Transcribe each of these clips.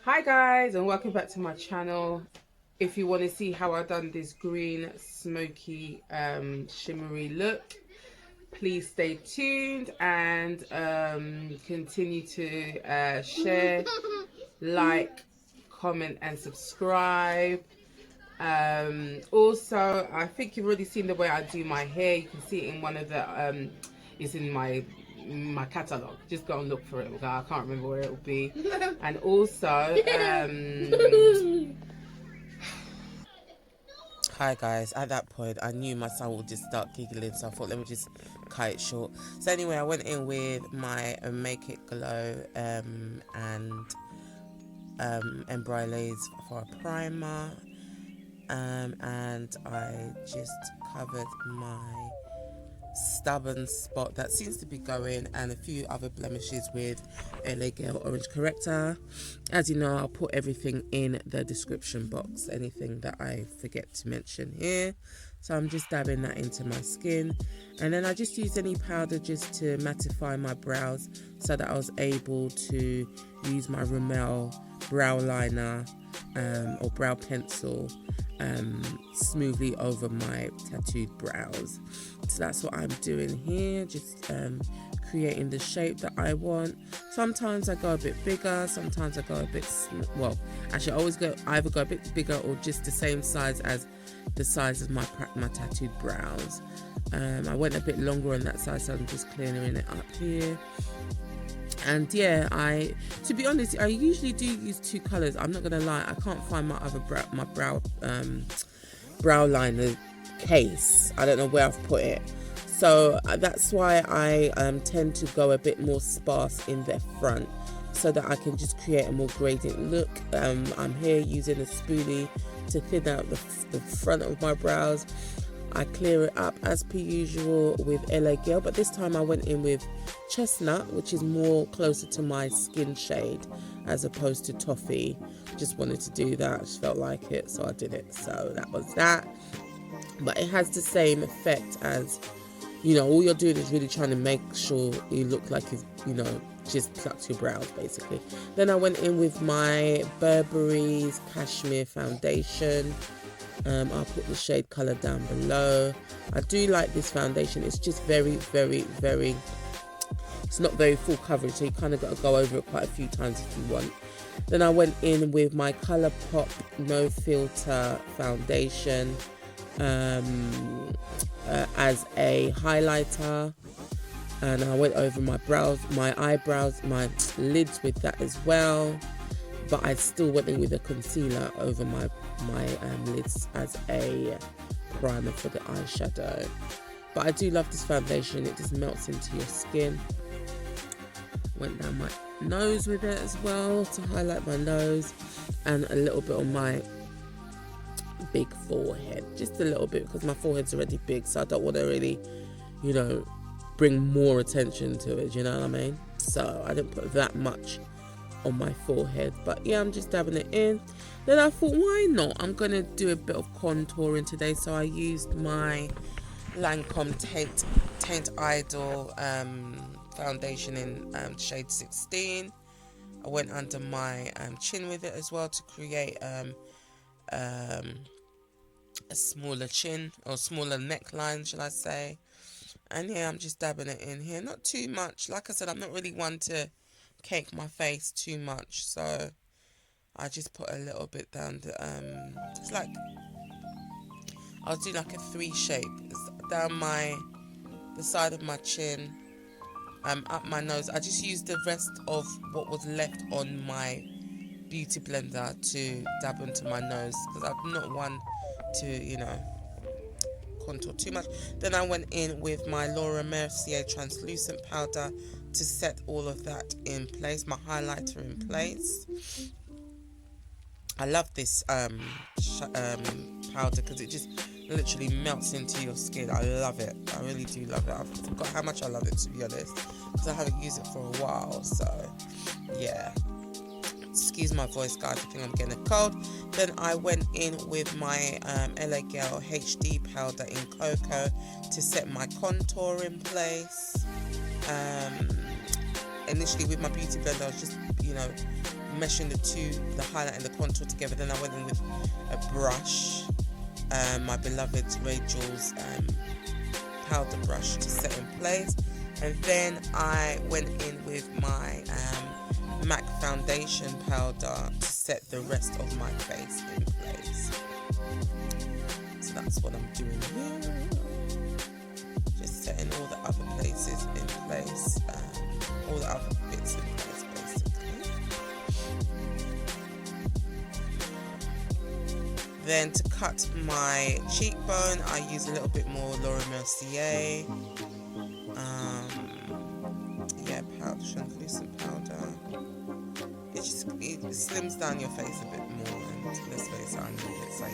Hi guys, and welcome back to my channel. If you want to see how I've done this green smoky shimmery look, please stay tuned and continue to share, like, comment and subscribe. Also, I think you've already seen the way I do my hair. You can see it in one of the it's in my catalog. Just go and look for it. I can't remember where it will be. And also hi guys, at that point I knew my son would just start giggling, so I thought let me just cut it short. So anyway, I went in with my Make It Glow and Embryolisse for a primer, and I just covered my stubborn spot that seems to be going and a few other blemishes with Eyeko Orange Corrector. As you know, I'll put everything in the description box, anything that I forget to mention here. So I'm just dabbing that into my skin, and then I just used any powder just to mattify my brows so that I was able to use my Rimmel brow liner or brow pencil smoothly over my tattooed brows. So that's what I'm doing here, just creating the shape that I want. Sometimes I go a bit bigger, sometimes I go a bit well, actually I always either go a bit bigger or just the same size as the size of my tattooed brows. I went a bit longer on that side, so I'm just clearing it up here. And yeah, to be honest, I usually do use two colors. I'm not gonna lie, I can't find my other brow liner case. I don't know where I've put it, so that's why I tend to go a bit more sparse in the front so that I can just create a more gradient look. I'm here using a spoolie to thin out the front of my brows. I clear it up as per usual with Eyeko, but this time I went in with Chestnut, which is more closer to my skin shade as opposed to Toffee. Just wanted to do that, just felt like it, so I did it. So that was that. But it has the same effect as, you know, all you're doing is really trying to make sure you look like you've, you know, just plucked your brows basically. Then I went in with my Burberry's Cashemere foundation. I'll put the shade color down below. I do like this foundation. It's just very, it's not very full coverage, so you kind of got to go over it quite a few times if you want. Then I went in with my Colourpop No Filter foundation as a highlighter, and I went over my brows, my eyebrows, my lids with that as well. But I still went in with a concealer over my lids as a primer for the eyeshadow. But I do love this foundation, it just melts into your skin. Went down my nose with it as well to highlight my nose, and a little bit on my big forehead, just a little bit, because my forehead's already big, so I don't want to really, you know, bring more attention to it, you know what I mean? So I didn't put that much on my forehead, but yeah, I'm just dabbing it in. Then I thought, why not, I'm gonna do a bit of contouring today, so I used my Lancome Teint Idol foundation in shade 16. I went under my chin with it as well to create a smaller chin, or smaller neckline, shall I say. And yeah, I'm just dabbing it in here, not too much. Like I said, I'm not really one to cake my face too much, so I just put a little bit down the it's like, I'll do like a 3 shape. It's down the side of my chin, up my nose. I just used the rest of what was left on my beauty blender to dab into my nose, because I'm not one to, you know, contour too much. Then I went in with my Mercier translucent powder to set all of that in place, my highlighter in place. I love this powder because it just literally melts into your skin. I love it, I really do love it. I forgot how much I love it, to be honest, because I haven't used it for a while. So yeah, excuse my voice guys, I think I'm getting a cold. Then I went in with my Eyeko HD powder in Cocoa to set my contour in place. Initially with my beauty blender I was just, you know, meshing the highlight and the contour together. Then I went in with a brush, my beloved Rachel's powder brush to set in place, and then I went in with my MAC foundation powder to set the rest of my face in place. So that's what I'm doing here, just setting all the other places in place, all the other bits in place basically. Then to cut my cheekbone, I use a little bit more Mercier. Yeah, powder, translucent powder. It slims down your face a bit more, and let's face it, I need it, so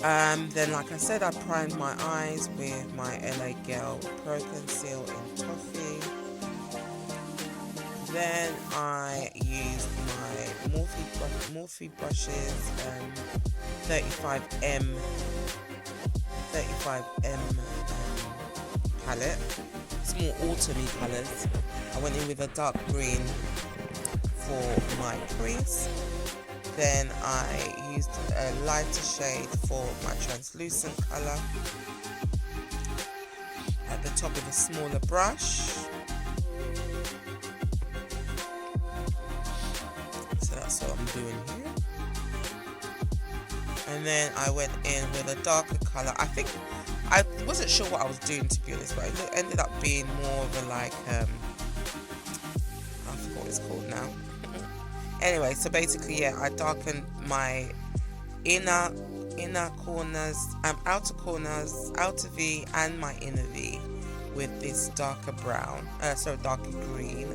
yeah. Then, like I said, I primed my eyes with my LA Girl Pro Conceal in Toffee. Then I used my Morphe brushes, 35M palette. It's more autumny colours. I went in with a dark green for my crease. Then I used a lighter shade for my translucent colour at the top with a smaller brush. So that's what I'm doing here. And then I went in with a darker colour. I think I wasn't sure what I was doing, to be honest, but it ended up being more of a like I forgot what it's called now. Anyway, so basically, yeah, I darkened my inner corners, outer corners, outer V, and my inner V with this darker brown, darker green.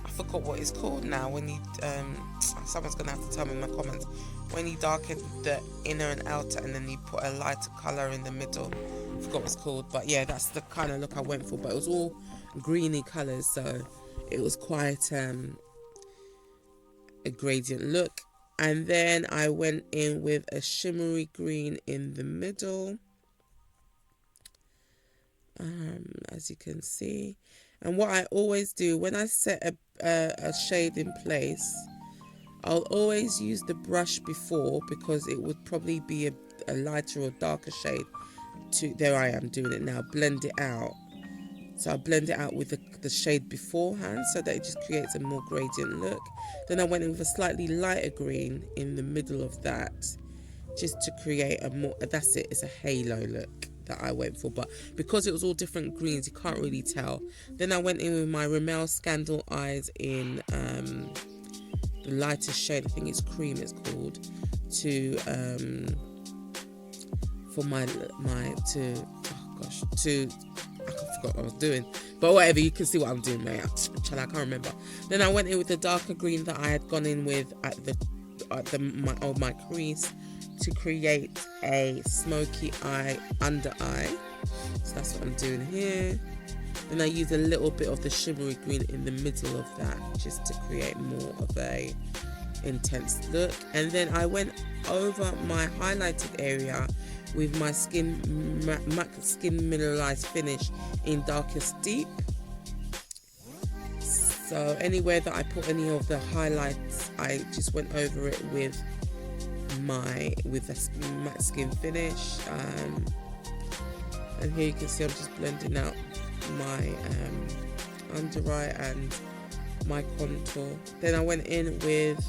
I forgot what it's called now. When you, someone's gonna have to tell me in my comments. When you darken the inner and outer, and then you put a lighter color in the middle. I forgot what it's called, but yeah, that's the kind of look I went for. But it was all greeny colors, so it was quite a gradient look. And then I went in with a shimmery green in the middle, as you can see. And what I always do when I set a shade in place, I'll always use the brush before, because it would probably be a lighter or darker shade there I am doing it now, blend it out. So I blend it out with the shade beforehand, so that it just creates a more gradient look. Then I went in with a slightly lighter green in the middle of that, just to create a more, that's it, it's a halo look that I went for. But because it was all different greens, you can't really tell. Then I went in with my Rimmel Scandal Eyes in the lighter shade, I think it's cream it's called, to I forgot what I was doing, but whatever, you can see what I'm doing, mate. I can't remember. Then I went in with the darker green that I had gone in with at my crease to create a smoky eye under eye. So that's what I'm doing here. Then I used a little bit of the shimmery green in the middle of that, just to create more of a intense look. And then I went over my highlighted area with my MAC Skin Mineralized finish in Darkest Deep. So anywhere that I put any of the highlights, I just went over it with the MAC Skin finish. And here you can see I'm just blending out my under eye and my contour. Then I went in with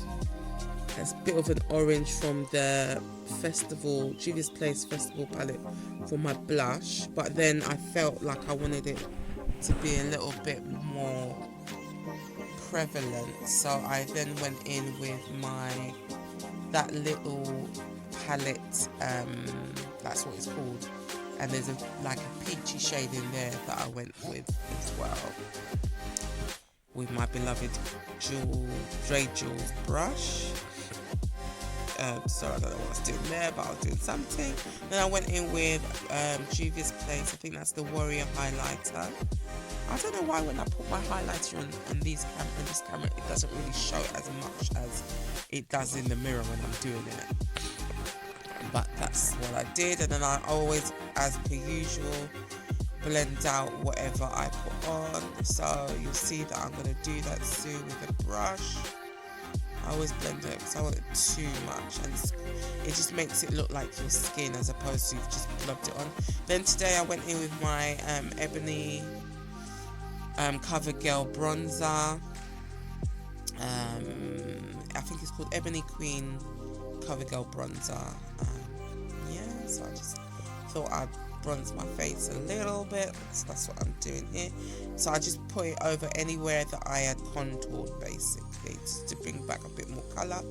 a bit of an orange from the Juvias Place Festival palette for my blush, but then I felt like I wanted it to be a little bit more prevalent, so I then went in with that little palette, that's what it's called, and there's like a peachy shade in there that I went with as well, with my beloved Dre Jewels brush. So I don't know what I was doing there, but I was doing something. Then I went in with Juvias Place, I think that's the Warrior highlighter. I don't know why when I put my highlighter on this camera, it doesn't really show as much as it does in the mirror when I'm doing it. But that's what I did. And then I always, as per usual, blend out whatever I put on. So you'll see that I'm going to do that soon with a brush. I always blend it because I want it too much, and it just makes it look like your skin as opposed to you've just plugged it on. Then today I went in with my Ebony CoverGirl bronzer. I think it's called Ebony Queen CoverGirl bronzer. Yeah, so I just thought I'd bronze my face a little bit, so that's what I'm doing here. So I just put it over anywhere that I had contoured, basically, just to bring back a bit more colour.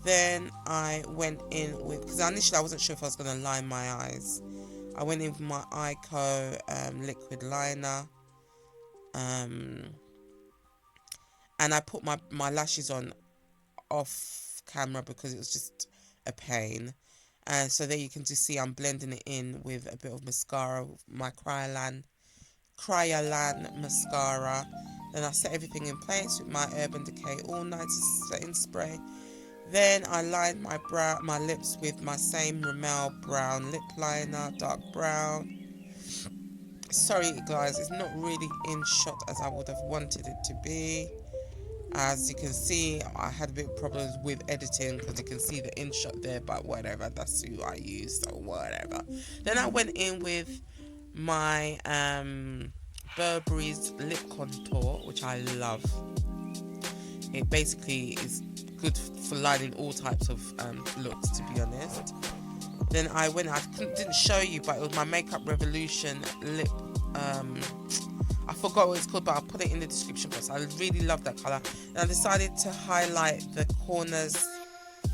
Then I went in with, because initially I wasn't sure if I was going to line my eyes, I went in with my Eyeko liquid liner, and I put my lashes on off camera because it was just a pain. And so there you can just see I'm blending it in with a bit of mascara, my Kryolan Mascara. Then I set everything in place with my Urban Decay All Night Setting Spray. Then I lined my lips with my same Rimmel brown lip liner, dark brown. Sorry guys, it's not really in shot as I would have wanted it to be. As you can see, I had a bit of problems with editing because you can see the in shot there, but whatever, that's who I used, so whatever. Then I went in with my Burberry's lip contour, which I love. It basically is good for lining all types of looks, to be honest. Then I didn't show you, but it was my Makeup Revolution lip, I forgot what it's called, but I'll put it in the description box. I really love that colour. And I decided to highlight the corners,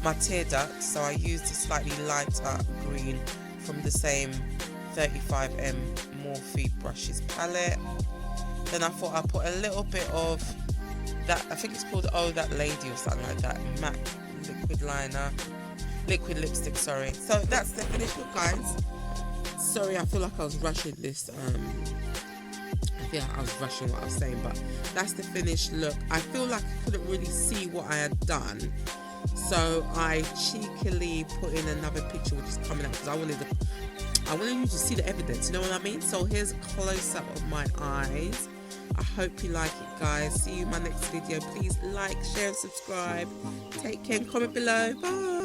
my tear ducts, so I used a slightly lighter green from the same 35M Morphe brushes palette. Then I thought I'd put a little bit of that, I think it's called Oh That Lady or something like that, matte liquid lipstick, sorry. So that's the finished look, guys. Sorry, I feel like I was rushing this, yeah, I was rushing what I was saying, but that's the finished look. I feel like I couldn't really see what I had done, so I cheekily put in another picture which is coming up because I wanted you to see the evidence, you know what I mean? So here's a close-up of my eyes. I hope you like it, guys. See you in my next video. Please like, share and subscribe. Take care and comment below. Bye.